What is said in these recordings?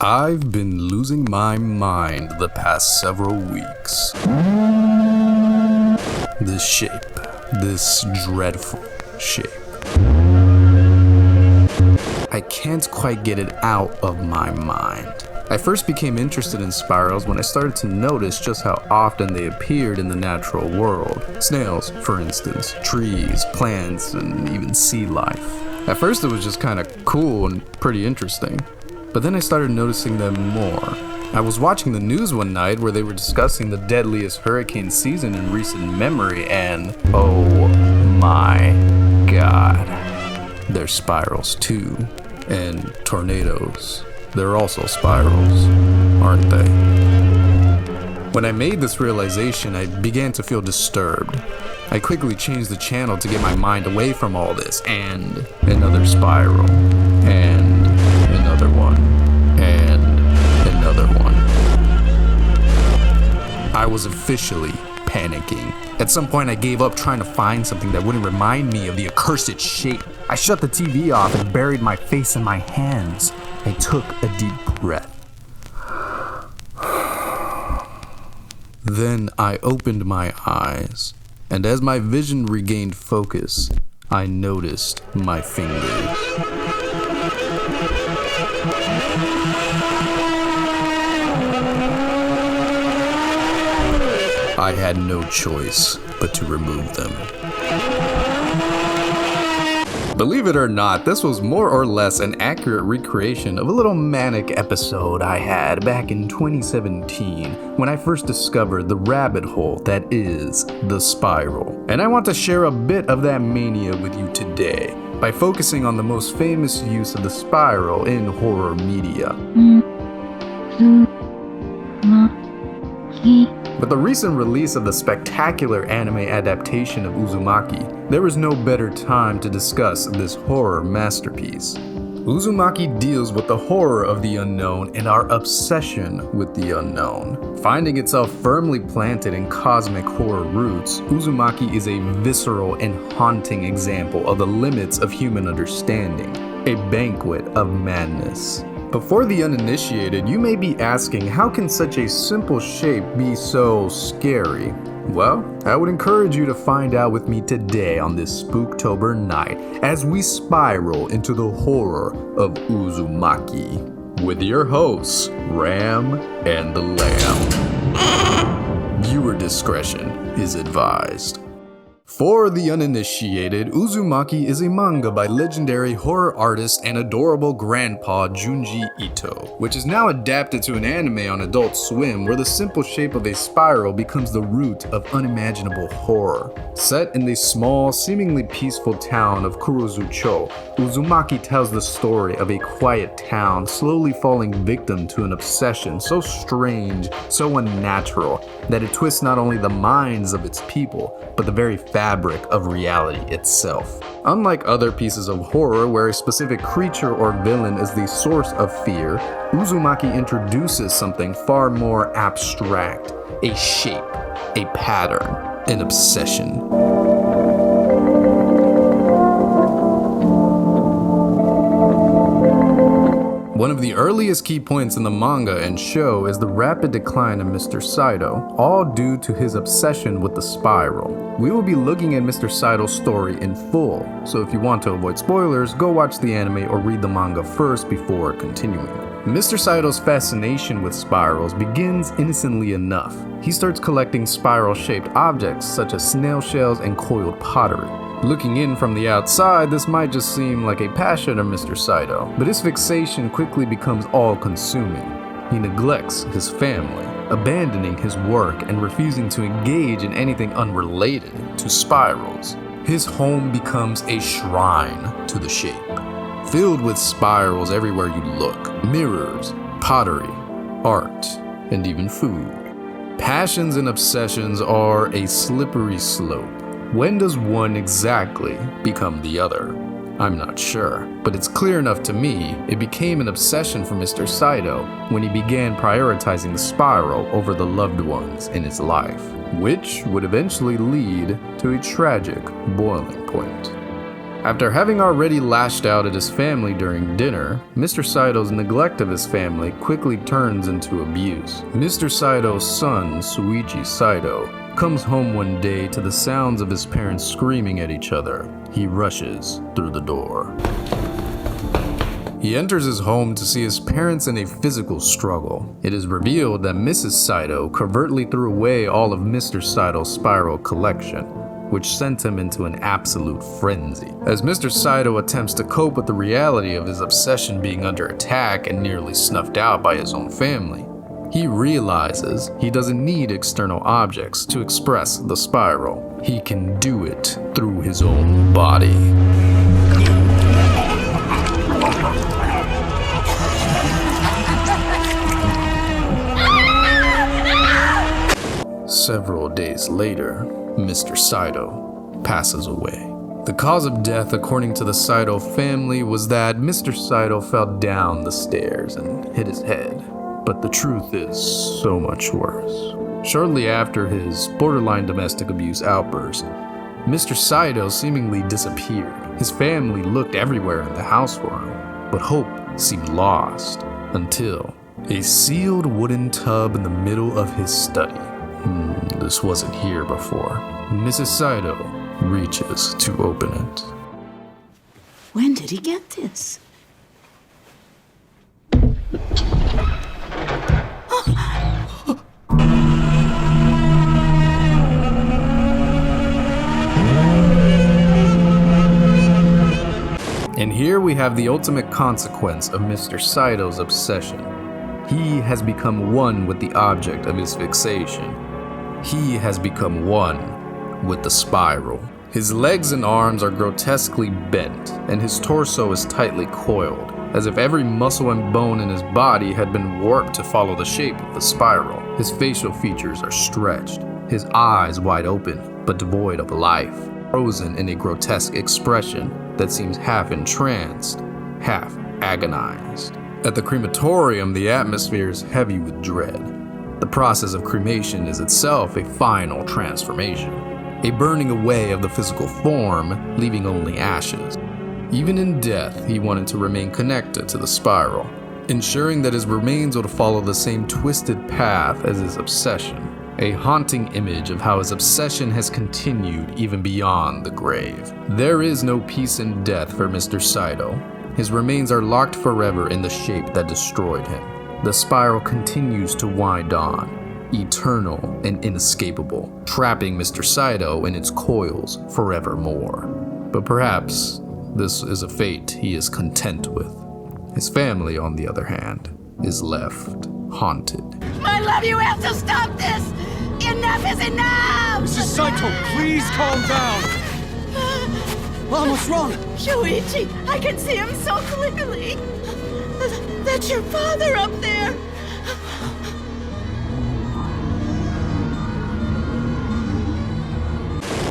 I've been losing my mind the past several weeks. This shape, this dreadful shape. I can't quite get it out of my mind. I first became interested in spirals when I started to notice just how often they appeared in the natural world. Snails, for instance, trees, plants, and even sea life. At first it was just kinda cool and pretty interesting. But then I started noticing them more. I was watching the news one night where they were discussing the deadliest hurricane season in recent memory, and oh my god, they're spirals too. And tornadoes, they're also spirals, aren't they? When I made this realization, I began to feel disturbed. I quickly changed the channel to get my mind away from all this, and another spiral, and another one, and another one. I was officially panicking. At some point I gave up trying to find something that wouldn't remind me of the accursed shape. I shut the TV off and buried my face in my hands. I took a deep breath. Then I opened my eyes, and as my vision regained focus, I noticed my fingers. I had no choice but to remove them. Believe it or not, this was more or less an accurate recreation of a little manic episode I had back in 2017 when I first discovered the rabbit hole that is the spiral. And I want to share a bit of that mania with you today by focusing on the most famous use of the spiral in horror media. With the recent release of the spectacular anime adaptation of Uzumaki, there is no better time to discuss this horror masterpiece. Uzumaki deals with the horror of the unknown and our obsession with the unknown. Finding itself firmly planted in cosmic horror roots, Uzumaki is a visceral and haunting example of the limits of human understanding, a banquet of madness. But for the uninitiated, you may be asking, how can such a simple shape be so scary? Well, I would encourage you to find out with me today on this Spooktober night as we spiral into the horror of Uzumaki with your hosts, Ram and the Lamb. Viewer discretion is advised. For the uninitiated, Uzumaki is a manga by legendary horror artist and adorable grandpa Junji Ito, which is now adapted to an anime on Adult Swim where the simple shape of a spiral becomes the root of unimaginable horror. Set in the small, seemingly peaceful town of Kurozucho, Uzumaki tells the story of a quiet town slowly falling victim to an obsession so strange, so unnatural, that it twists not only the minds of its people, but the very fabric of reality itself. Unlike other pieces of horror where a specific creature or villain is the source of fear, Uzumaki introduces something far more abstract, a shape, a pattern, an obsession. One of the earliest key points in the manga and show is the rapid decline of Mr. Saito, all due to his obsession with the spiral. We will be looking at Mr. Saito's story in full, so if you want to avoid spoilers, go watch the anime or read the manga first before continuing. Mr. Saito's fascination with spirals begins innocently enough. He starts collecting spiral-shaped objects such as snail shells and coiled pottery. Looking in from the outside, this might just seem like a passion of Mr. Saito, but his fixation quickly becomes all-consuming. He neglects his family, abandoning his work and refusing to engage in anything unrelated to spirals. His home becomes a shrine to the shape, filled with spirals everywhere you look, mirrors, pottery, art, and even food. Passions and obsessions are a slippery slope. When does one exactly become the other? I'm not sure, but it's clear enough to me it became an obsession for Mr. Saito when he began prioritizing the spiral over the loved ones in his life, which would eventually lead to a tragic boiling point. After having already lashed out at his family during dinner, Mr. Saido's neglect of his family quickly turns into abuse. Mr. Saido's son, Shuichi Saido, comes home one day to the sounds of his parents screaming at each other. He rushes through the door. He enters his home to see his parents in a physical struggle. It is revealed that Mrs. Saido covertly threw away all of Mr. Saido's spiral collection, which sent him into an absolute frenzy. As Mr. Saido attempts to cope with the reality of his obsession being under attack and nearly snuffed out by his own family, he realizes he doesn't need external objects to express the spiral. He can do it through his own body. Several days later, Mr. Saido passes away. The cause of death, according to the Saido family, was that Mr. Saido fell down the stairs and hit his head. But the truth is so much worse. Shortly after his borderline domestic abuse outburst, Mr. Saido seemingly disappeared. His family looked everywhere in the house for him, but hope seemed lost until a sealed wooden tub in the middle of his study. This wasn't here before. Mrs. Saido reaches to open it. When did he get this? And here we have the ultimate consequence of Mr. Saido's obsession. He has become one with the object of his fixation. He has become one with the spiral. His legs and arms are grotesquely bent, and his torso is tightly coiled, as if every muscle and bone in his body had been warped to follow the shape of the spiral. His facial features are stretched, his eyes wide open, but devoid of life, frozen in a grotesque expression that seems half entranced, half agonized. At the crematorium, the atmosphere is heavy with dread. The process of cremation is itself a final transformation, a burning away of the physical form, leaving only ashes. Even in death, he wanted to remain connected to the spiral, ensuring that his remains would follow the same twisted path as his obsession, a haunting image of how his obsession has continued even beyond the grave. There is no peace in death for Mr. Saido. His remains are locked forever in the shape that destroyed him. The spiral continues to wind on, eternal and inescapable, trapping Mr. Saido in its coils forevermore. But perhaps this is a fate he is content with. His family, on the other hand, is left haunted. My love, you have to stop this! Enough is enough! Mrs. Saito, please calm down! Mom, what's wrong? Shuichi, I can see him so clearly! That's your father up there!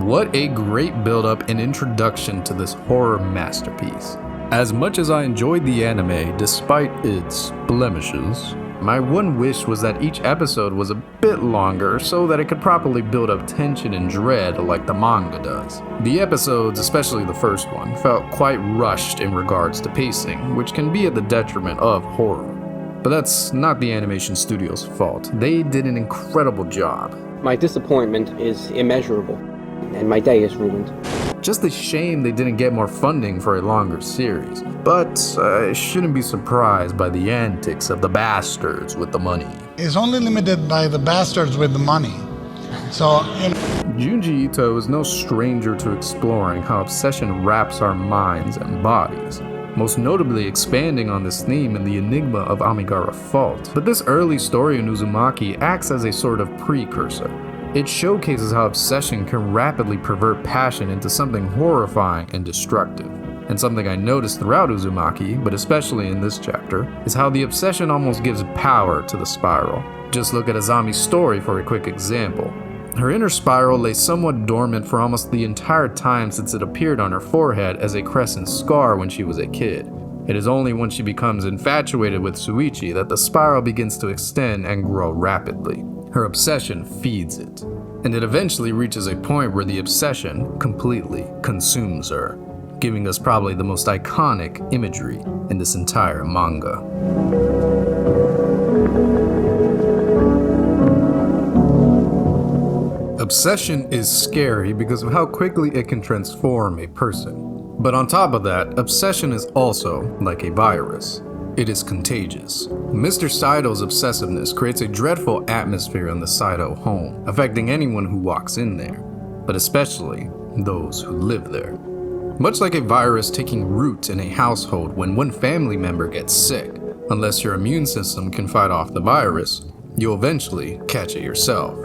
What a great build-up and introduction to this horror masterpiece. As much as I enjoyed the anime, despite its blemishes, my one wish was that each episode was a bit longer so that it could properly build up tension and dread like the manga does. The episodes, especially the first one, felt quite rushed in regards to pacing, which can be at the detriment of horror. But that's not the animation studio's fault. They did an incredible job. My disappointment is immeasurable, and my day is ruined. Just a shame they didn't get more funding for a longer series. But I shouldn't be surprised by the antics of the bastards with the money. It's only limited by the bastards with the money. So, Junji Ito is no stranger to exploring how obsession wraps our minds and bodies, most notably expanding on this theme in The Enigma of Amigara Fault. But this early story in Uzumaki acts as a sort of precursor. It showcases how obsession can rapidly pervert passion into something horrifying and destructive. And something I noticed throughout Uzumaki, but especially in this chapter, is how the obsession almost gives power to the spiral. Just look at Azami's story for a quick example. Her inner spiral lay somewhat dormant for almost the entire time since it appeared on her forehead as a crescent scar when she was a kid. It is only when she becomes infatuated with Shuichi that the spiral begins to extend and grow rapidly. Her obsession feeds it, and it eventually reaches a point where the obsession completely consumes her. giving us probably the most iconic imagery in this entire manga. Obsession is scary because of how quickly it can transform a person. But on top of that, obsession is also like a virus. It is contagious. Mr. Saito's obsessiveness creates a dreadful atmosphere in the Saito home, affecting anyone who walks in there, but especially those who live there. Much like a virus taking root in a household when one family member gets sick, unless your immune system can fight off the virus, you'll eventually catch it yourself.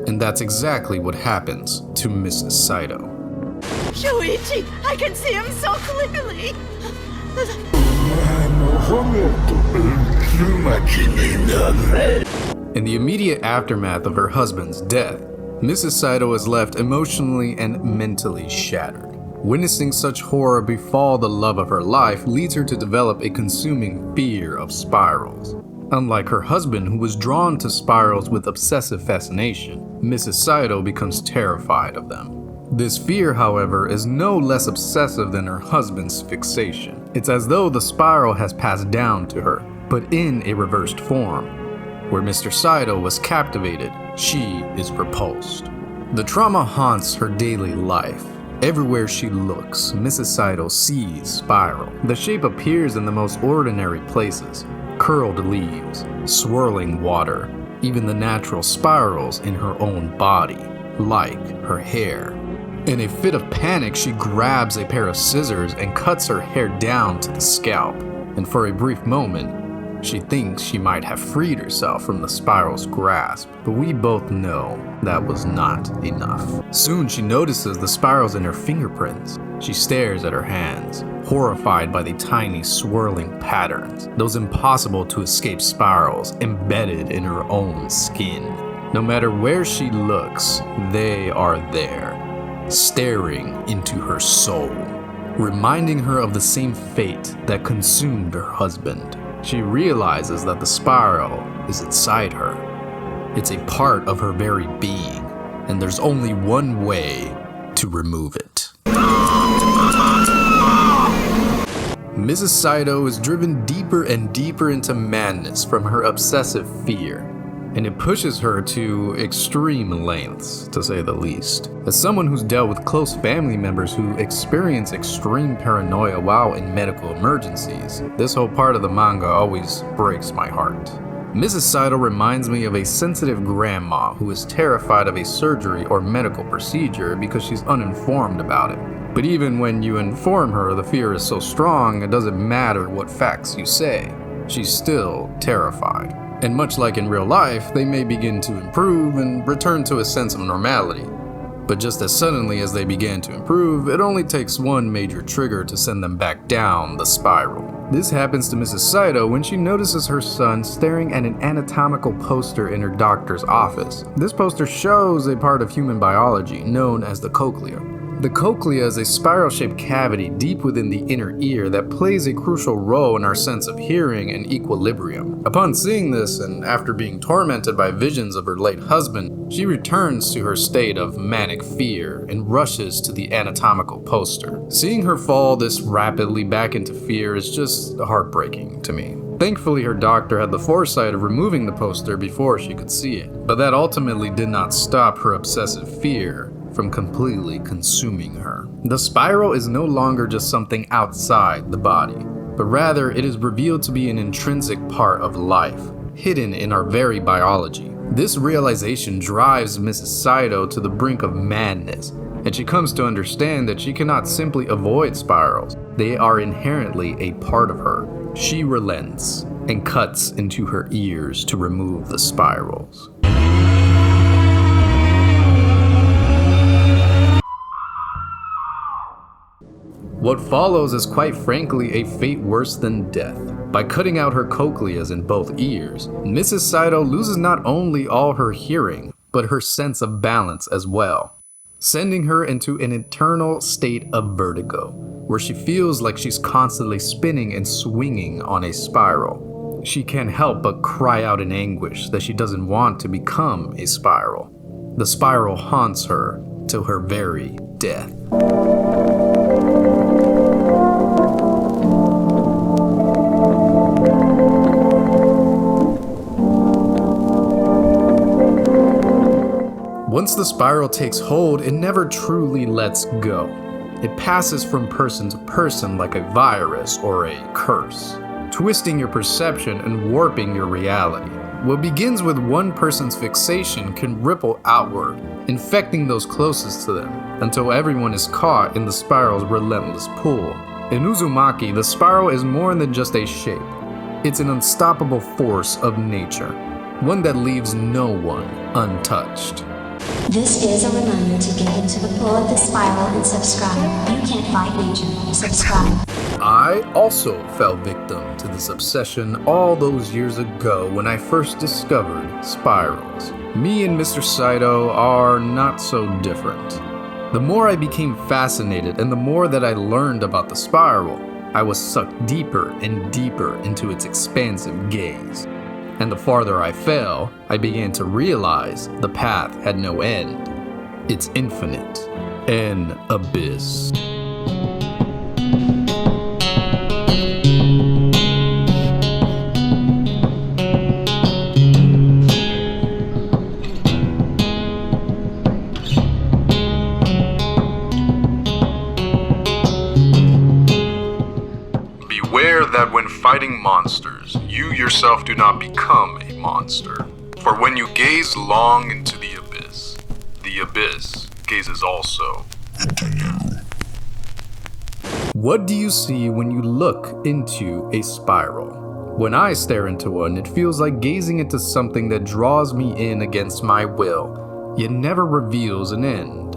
And that's exactly what happens to Mrs. Saito. Shuichi, I can see him so clearly. In the immediate aftermath of her husband's death, Mrs. Saito is left emotionally and mentally shattered. Witnessing such horror befall the love of her life leads her to develop a consuming fear of spirals. Unlike her husband, who was drawn to spirals with obsessive fascination, Mrs. Saito becomes terrified of them. This fear, however, is no less obsessive than her husband's fixation. It's as though the spiral has passed down to her, but in a reversed form. Where Mr. Saito was captivated, she is repulsed. The trauma haunts her daily life. Everywhere she looks, Mrs. Saito sees spiral. The shape appears in the most ordinary places. Curled leaves, swirling water, even the natural spirals in her own body, like her hair. In a fit of panic, she grabs a pair of scissors and cuts her hair down to the scalp. And for a brief moment, she thinks she might have freed herself from the spiral's grasp, but we both know that was not enough. Soon she notices the spirals in her fingerprints. She stares at her hands, horrified by the tiny swirling patterns, those impossible to escape spirals embedded in her own skin. No matter where she looks, they are there, staring into her soul, reminding her of the same fate that consumed her husband. She realizes that the spiral is inside her. It's a part of her very being, and there's only one way to remove it. Mrs. Saito is driven deeper and deeper into madness from her obsessive fear, and it pushes her to extreme lengths, to say the least. As someone who's dealt with close family members who experience extreme paranoia while in medical emergencies, this whole part of the manga always breaks my heart. Mrs. Saito reminds me of a sensitive grandma who is terrified of a surgery or medical procedure because she's uninformed about it. But even when you inform her, the fear is so strong it doesn't matter what facts you say. She's still terrified. And much like in real life, they may begin to improve and return to a sense of normality. But just as suddenly as they began to improve, it only takes one major trigger to send them back down the spiral. This happens to Mrs. Saito when she notices her son staring at an anatomical poster in her doctor's office. This poster shows a part of human biology known as the cochlea. The cochlea is a spiral-shaped cavity deep within the inner ear that plays a crucial role in our sense of hearing and equilibrium. Upon seeing this, and after being tormented by visions of her late husband, she returns to her state of manic fear and rushes to the anatomical poster. Seeing her fall this rapidly back into fear is just heartbreaking to me. Thankfully, her doctor had the foresight of removing the poster before she could see it, but that ultimately did not stop her obsessive fear from completely consuming her. The spiral is no longer just something outside the body, but rather it is revealed to be an intrinsic part of life, hidden in our very biology. This realization drives Mrs. Saito to the brink of madness, and she comes to understand that she cannot simply avoid spirals. They are inherently a part of her. She relents and cuts into her ears to remove the spirals. What follows is quite frankly a fate worse than death. By cutting out her cochleas in both ears, Mrs. Saito loses not only all her hearing, but her sense of balance as well, sending her into an eternal state of vertigo, where she feels like she's constantly spinning and swinging on a spiral. She can't help but cry out in anguish that she doesn't want to become a spiral. The spiral haunts her till her very death. Once the spiral takes hold, it never truly lets go. It passes from person to person like a virus or a curse, twisting your perception and warping your reality. What begins with one person's fixation can ripple outward, infecting those closest to them, until everyone is caught in the spiral's relentless pull. In Uzumaki, the spiral is more than just a shape. It's an unstoppable force of nature, one that leaves no one untouched. This is a reminder to get into the pull of the spiral and subscribe. You can't fight nature. Subscribe. I also fell victim to this obsession all those years ago when I first discovered spirals. Me and Mr. Saito are not so different. The more I became fascinated and the more that I learned about the spiral, I was sucked deeper and deeper into its expansive gaze. And the farther I fell, I began to realize the path had no end. It's infinite. An abyss. Beware that when fighting monsters, you yourself do not become a monster. For when you gaze long into the abyss gazes also into you. What do you see when you look into a spiral? When I stare into one, it feels like gazing into something that draws me in against my will, yet never reveals an end.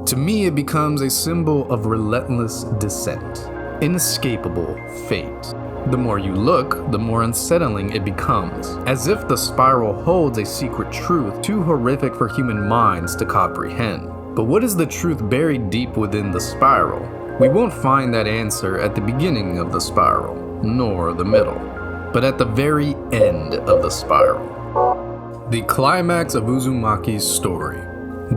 To me, it becomes a symbol of relentless descent. Inescapable fate. The more you look, the more unsettling it becomes, as if the spiral holds a secret truth too horrific for human minds to comprehend. But what is the truth buried deep within the spiral? We won't find that answer at the beginning of the spiral, nor the middle, but at the very end of the spiral. The climax of Uzumaki's story.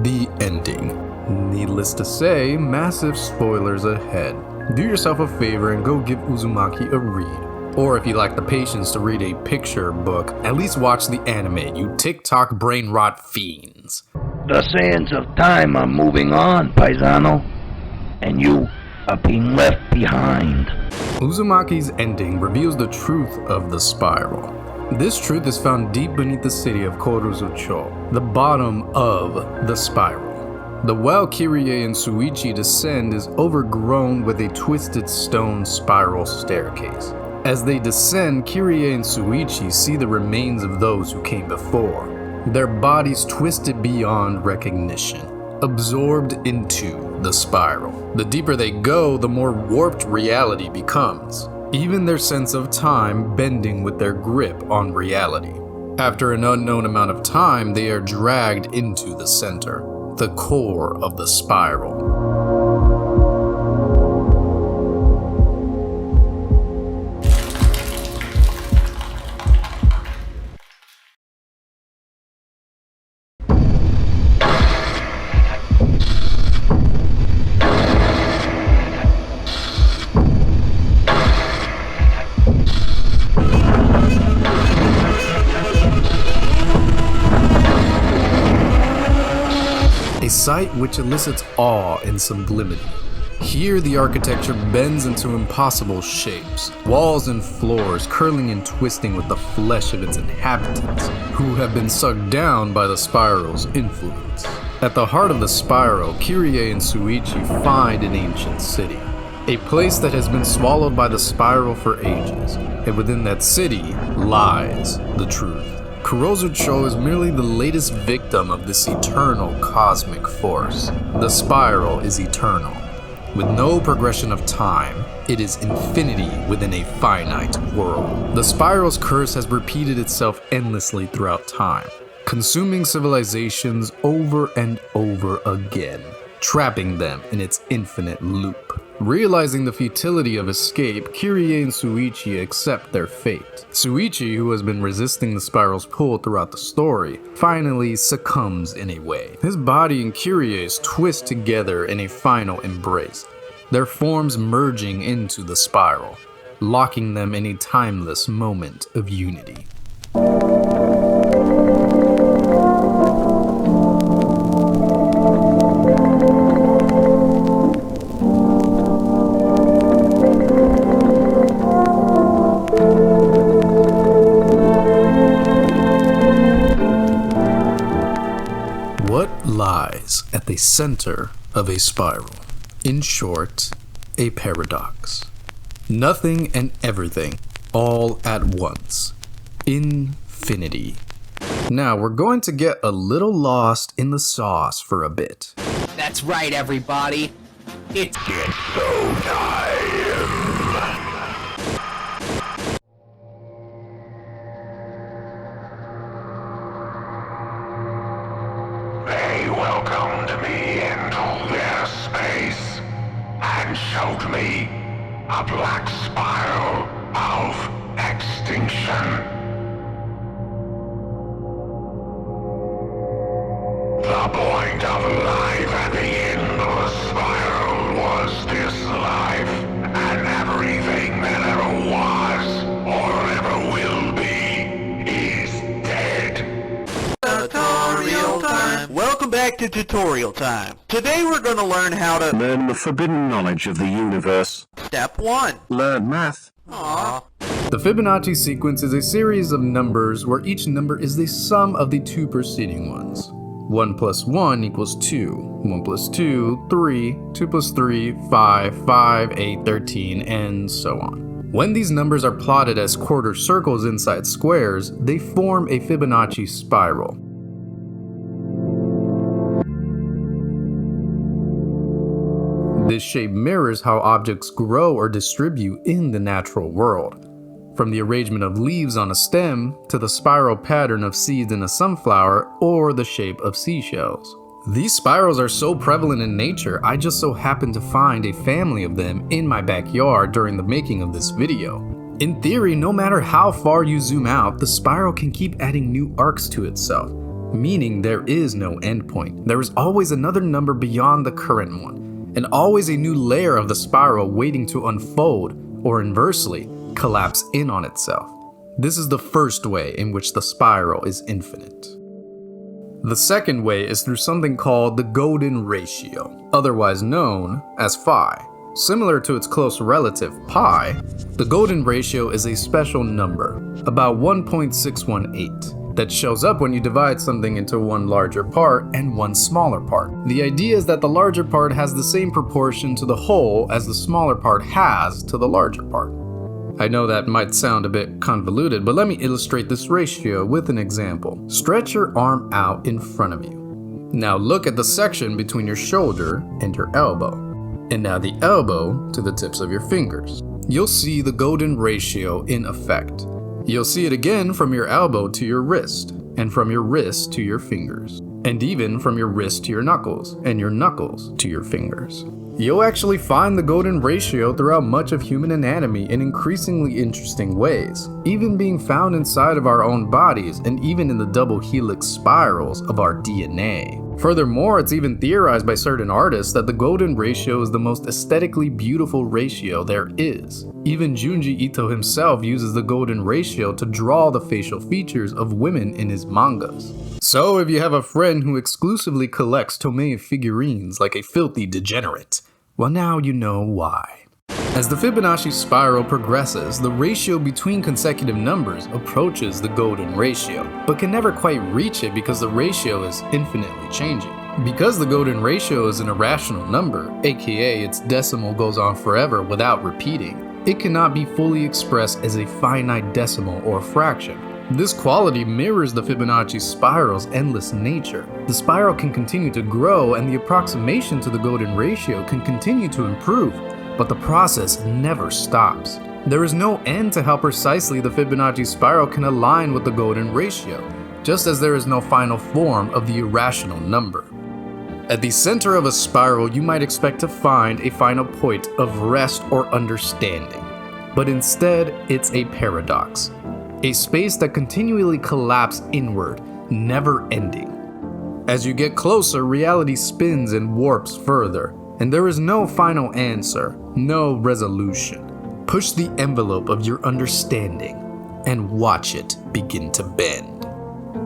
The ending. Needless to say, massive spoilers ahead. Do yourself a favor and go give Uzumaki a read. Or if you lack the patience to read a picture book, at least watch the anime, you TikTok brain rot fiends. The sands of time are moving on, paisano, and you are being left behind. Uzumaki's ending reveals the truth of the spiral. This truth is found deep beneath the city of Koruzucho, the bottom of the spiral. The well Kirie and Suichi descend is overgrown with a twisted stone spiral staircase. As they descend, Kirie and Suichi see the remains of those who came before, their bodies twisted beyond recognition, absorbed into the spiral. The deeper they go, the more warped reality becomes, even their sense of time bending with their grip on reality. After an unknown amount of time, they are dragged into the center, the core of the spiral. A sight which elicits awe and sublimity. Here the architecture bends into impossible shapes, walls and floors curling and twisting with the flesh of its inhabitants, who have been sucked down by the spiral's influence. At the heart of the spiral, Kirie and Suichi find an ancient city, a place that has been swallowed by the spiral for ages, and within that city lies the truth. Kurozucho is merely the latest victim of this eternal cosmic force. The spiral is eternal. With no progression of time, it is infinity within a finite world. The spiral's curse has repeated itself endlessly throughout time, consuming civilizations over and over again, trapping them in its infinite loop. Realizing the futility of escape, Kirie and Suichi accept their fate. Suichi, who has been resisting the spiral's pull throughout the story, finally succumbs in a way. His body and Kirie's twist together in a final embrace, their forms merging into the spiral, locking them in a timeless moment of unity. lies at the center of a spiral. In short, a paradox. Nothing and everything, all at once. Infinity. Now, we're going to get a little lost in the sauce for a bit. That's right, everybody. It's They welcomed me into their space and showed me a black spiral of extinction. The point of life at the end of the spiral was this life, and everything that ever was or ever will be is dead. tutorial time. Welcome back to tutorial time. Today we're going to learn how to learn the forbidden knowledge of the universe. Step 1. Learn math. Aww. The Fibonacci sequence is a series of numbers where each number is the sum of the two preceding ones. 1 plus 1 equals 2, 1 plus 2, 3, 2 plus 3, 5, 5, 8, 13, and so on. When these numbers are plotted as quarter circles inside squares, they form a Fibonacci spiral. This shape mirrors how objects grow or distribute in the natural world. From the arrangement of leaves on a stem, to the spiral pattern of seeds in a sunflower, or the shape of seashells. These spirals are so prevalent in nature, I just so happened to find a family of them in my backyard during the making of this video. In theory, no matter how far you zoom out, the spiral can keep adding new arcs to itself, meaning there is no endpoint. There is always another number beyond the current one, and always a new layer of the spiral waiting to unfold, or inversely, collapse in on itself. This is the first way in which the spiral is infinite. The second way is through something called the golden ratio, otherwise known as phi. Similar to its close relative pi, the golden ratio is a special number, about 1.618, that shows up when you divide something into one larger part and one smaller part. The idea is that the larger part has the same proportion to the whole as the smaller part has to the larger part. I know that might sound a bit convoluted, but let me illustrate this ratio with an example. Stretch your arm out in front of you. Now look at the section between your shoulder and your elbow. And now the elbow to the tips of your fingers. You'll see the golden ratio in effect. You'll see it again from your elbow to your wrist, and from your wrist to your fingers, and even from your wrist to your knuckles, and your knuckles to your fingers. You'll actually find the golden ratio throughout much of human anatomy in increasingly interesting ways, even being found inside of our own bodies and even in the double helix spirals of our DNA. Furthermore, it's even theorized by certain artists that the golden ratio is the most aesthetically beautiful ratio there is. Even Junji Ito himself uses the golden ratio to draw the facial features of women in his mangas. So if you have a friend who exclusively collects Tomoe figurines like a filthy degenerate, well, now you know why. As the Fibonacci spiral progresses, the ratio between consecutive numbers approaches the golden ratio, but can never quite reach it because the ratio is infinitely changing. Because the golden ratio is an irrational number, aka its decimal goes on forever without repeating, it cannot be fully expressed as a finite decimal or fraction. This quality mirrors the Fibonacci spiral's endless nature. The spiral can continue to grow and the approximation to the golden ratio can continue to improve, but the process never stops. There is no end to how precisely the Fibonacci spiral can align with the golden ratio, just as there is no final form of the irrational number. At the center of a spiral, you might expect to find a final point of rest or understanding, but instead it's a paradox. A space that continually collapses inward, never ending. As you get closer, reality spins and warps further, and there is no final answer, no resolution. Push the envelope of your understanding and watch it begin to bend.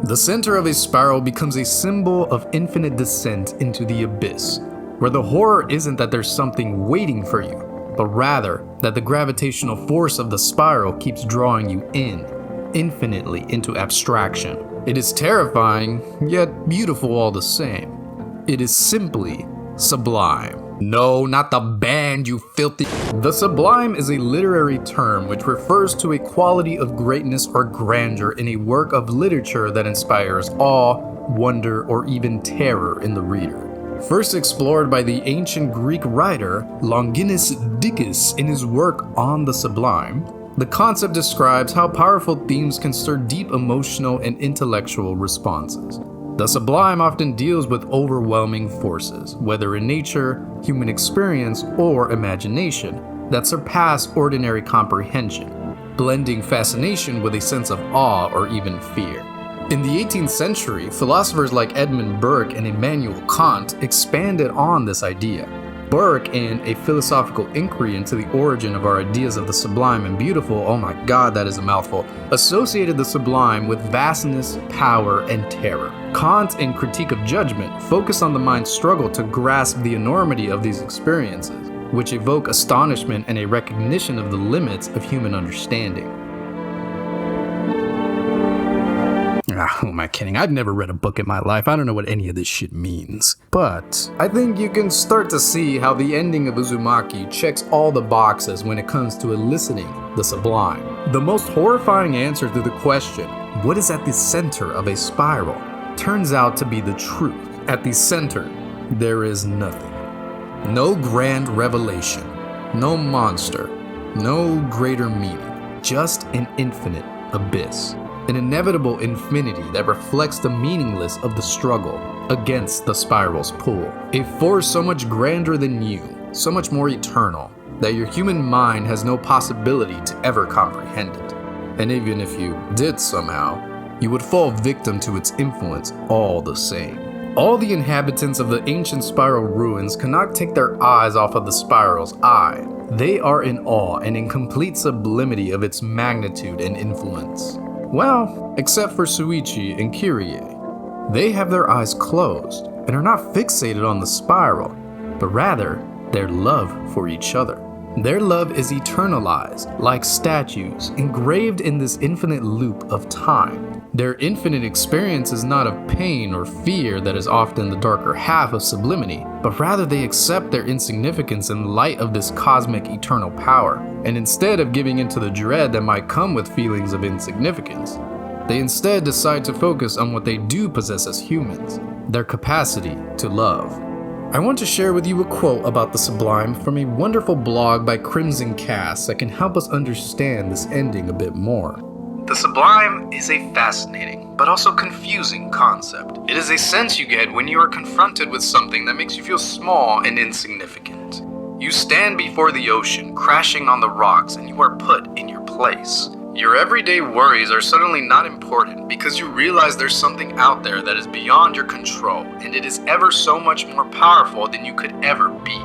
The center of a spiral becomes a symbol of infinite descent into the abyss, where the horror isn't that there's something waiting for you, but rather that the gravitational force of the spiral keeps drawing you in, infinitely into abstraction. It is terrifying, yet beautiful all the same. It is simply sublime. No, not the band, you filthy. The sublime is a literary term which refers to a quality of greatness or grandeur in a work of literature that inspires awe, wonder, or even terror in the reader. First explored by the ancient Greek writer Longinus Dicus in his work On the Sublime, the concept describes how powerful themes can stir deep emotional and intellectual responses. The sublime often deals with overwhelming forces, whether in nature, human experience, or imagination, that surpass ordinary comprehension, blending fascination with a sense of awe or even fear. In the 18th century, philosophers like Edmund Burke and Immanuel Kant expanded on this idea. Burke, in A Philosophical Inquiry into the Origin of Our Ideas of the Sublime and Beautiful, oh my god, that is a mouthful, associated the sublime with vastness, power, and terror. Kant, in Critique of Judgment, focused on the mind's struggle to grasp the enormity of these experiences, which evoke astonishment and a recognition of the limits of human understanding. Who am I kidding? I've never read a book in my life. I don't know what any of this shit means. But I think you can start to see how the ending of Uzumaki checks all the boxes when it comes to eliciting the sublime. The most horrifying answer to the question, what is at the center of a spiral, turns out to be the truth. At the center, there is nothing. No grand revelation, no monster, no greater meaning, just an infinite abyss. An inevitable infinity that reflects the meaningless of the struggle against the spiral's pull. A force so much grander than you, so much more eternal, that your human mind has no possibility to ever comprehend it. And even if you did somehow, you would fall victim to its influence all the same. All the inhabitants of the ancient spiral ruins cannot take their eyes off of the spiral's eye. They are in awe and in complete sublimity of its magnitude and influence. Well, except for Shuichi and Kirie. They have their eyes closed and are not fixated on the spiral, but rather their love for each other. Their love is eternalized, like statues, engraved in this infinite loop of time. Their infinite experience is not of pain or fear that is often the darker half of sublimity, but rather they accept their insignificance in light of this cosmic eternal power, and instead of giving into the dread that might come with feelings of insignificance, they instead decide to focus on what they do possess as humans, their capacity to love. I want to share with you a quote about the sublime from a wonderful blog by Crimson Cast that can help us understand this ending a bit more. The sublime is a fascinating, but also confusing concept. It is a sense you get when you are confronted with something that makes you feel small and insignificant. You stand before the ocean, crashing on the rocks, and you are put in your place. Your everyday worries are suddenly not important because you realize there's something out there that is beyond your control, and it is ever so much more powerful than you could ever be.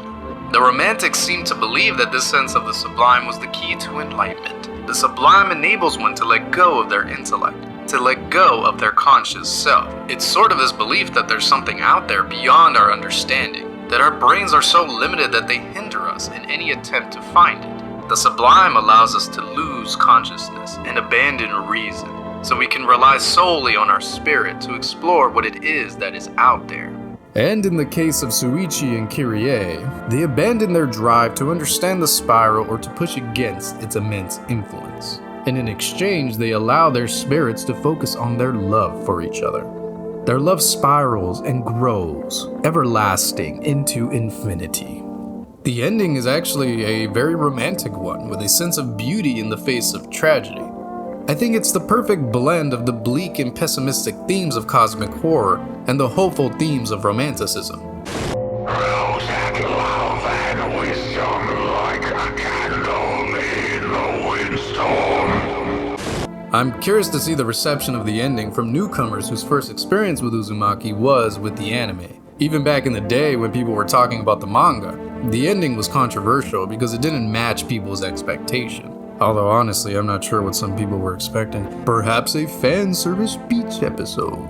The Romantics seem to believe that this sense of the sublime was the key to enlightenment. The sublime enables one to let go of their intellect, to let go of their conscious self. It's sort of this belief that there's something out there beyond our understanding, that our brains are so limited that they hinder us in any attempt to find it. The sublime allows us to lose consciousness and abandon reason, so we can rely solely on our spirit to explore what it is that is out there. And in the case of Shuichi and Kirie, they abandon their drive to understand the spiral or to push against its immense influence. And in exchange, they allow their spirits to focus on their love for each other. Their love spirals and grows, everlasting into infinity. The ending is actually a very romantic one, with a sense of beauty in the face of tragedy. I think it's the perfect blend of the bleak and pessimistic themes of cosmic horror and the hopeful themes of romanticism. Rose and love and wisdom like a candle in the windstorm. I'm curious to see the reception of the ending from newcomers whose first experience with Uzumaki was with the anime. Even back in the day when people were talking about the manga, the ending was controversial because it didn't match people's expectation. Although honestly, I'm not sure what some people were expecting. Perhaps a fan service beach episode.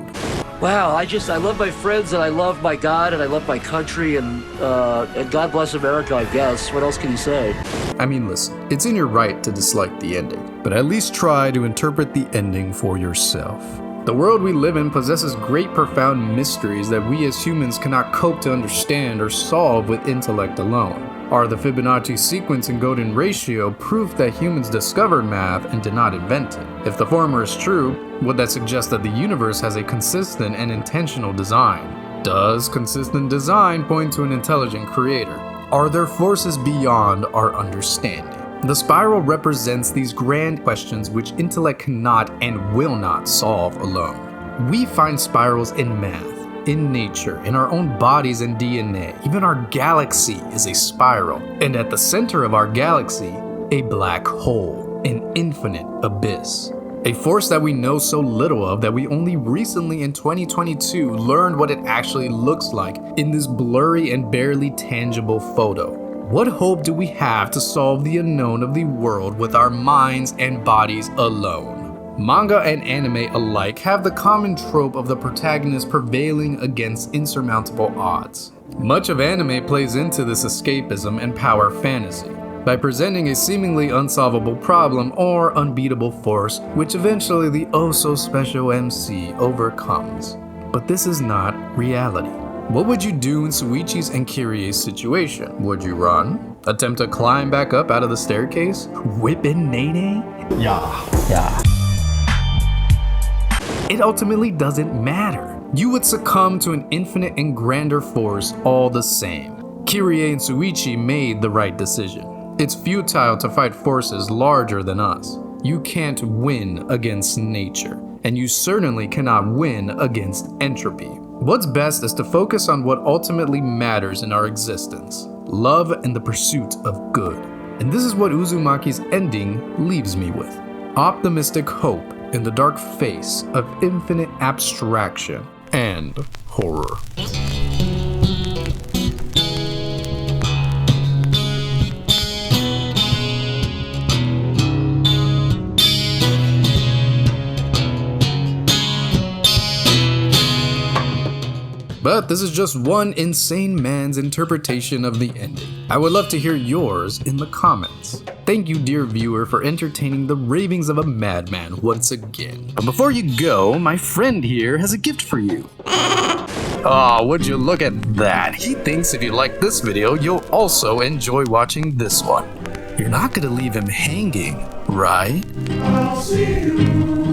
Wow, I love my friends, and I love my God, and I love my country, and God bless America, I guess. What else can you say? I mean, listen, it's in your right to dislike the ending, but at least try to interpret the ending for yourself. The world we live in possesses great profound mysteries that we as humans cannot cope to understand or solve with intellect alone. Are the Fibonacci sequence and golden ratio proof that humans discovered math and did not invent it? If the former is true, would that suggest that the universe has a consistent and intentional design? Does consistent design point to an intelligent creator? Are there forces beyond our understanding? The spiral represents these grand questions which intellect cannot and will not solve alone. We find spirals in math, in nature, in our own bodies and DNA. Even our galaxy is a spiral. And at the center of our galaxy, a black hole, an infinite abyss. A force that we know so little of that we only recently in 2022 learned what it actually looks like in this blurry and barely tangible photo. What hope do we have to solve the unknown of the world with our minds and bodies alone? Manga and anime alike have the common trope of the protagonist prevailing against insurmountable odds. Much of anime plays into this escapism and power fantasy by presenting a seemingly unsolvable problem or unbeatable force which eventually the oh-so-special MC overcomes. But this is not reality. What would you do in Shuichi's and Kirie's situation? Would you run? Attempt to climb back up out of the staircase? Whipping Nene? Yeah. It ultimately doesn't matter. You would succumb to an infinite and grander force all the same. Kirie and Shuichi made the right decision. It's futile to fight forces larger than us. You can't win against nature, and you certainly cannot win against entropy. What's best is to focus on what ultimately matters in our existence: love and the pursuit of good. And this is what Uzumaki's ending leaves me with: optimistic hope in the dark face of infinite abstraction and horror. But this is just one insane man's interpretation of the ending. I would love to hear yours in the comments. Thank you, dear viewer, for entertaining the ravings of a madman once again. But before you go, my friend here has a gift for you. Oh, would you look at that? He thinks if you like this video, you'll also enjoy watching this one. You're not gonna leave him hanging, right? I'll see you.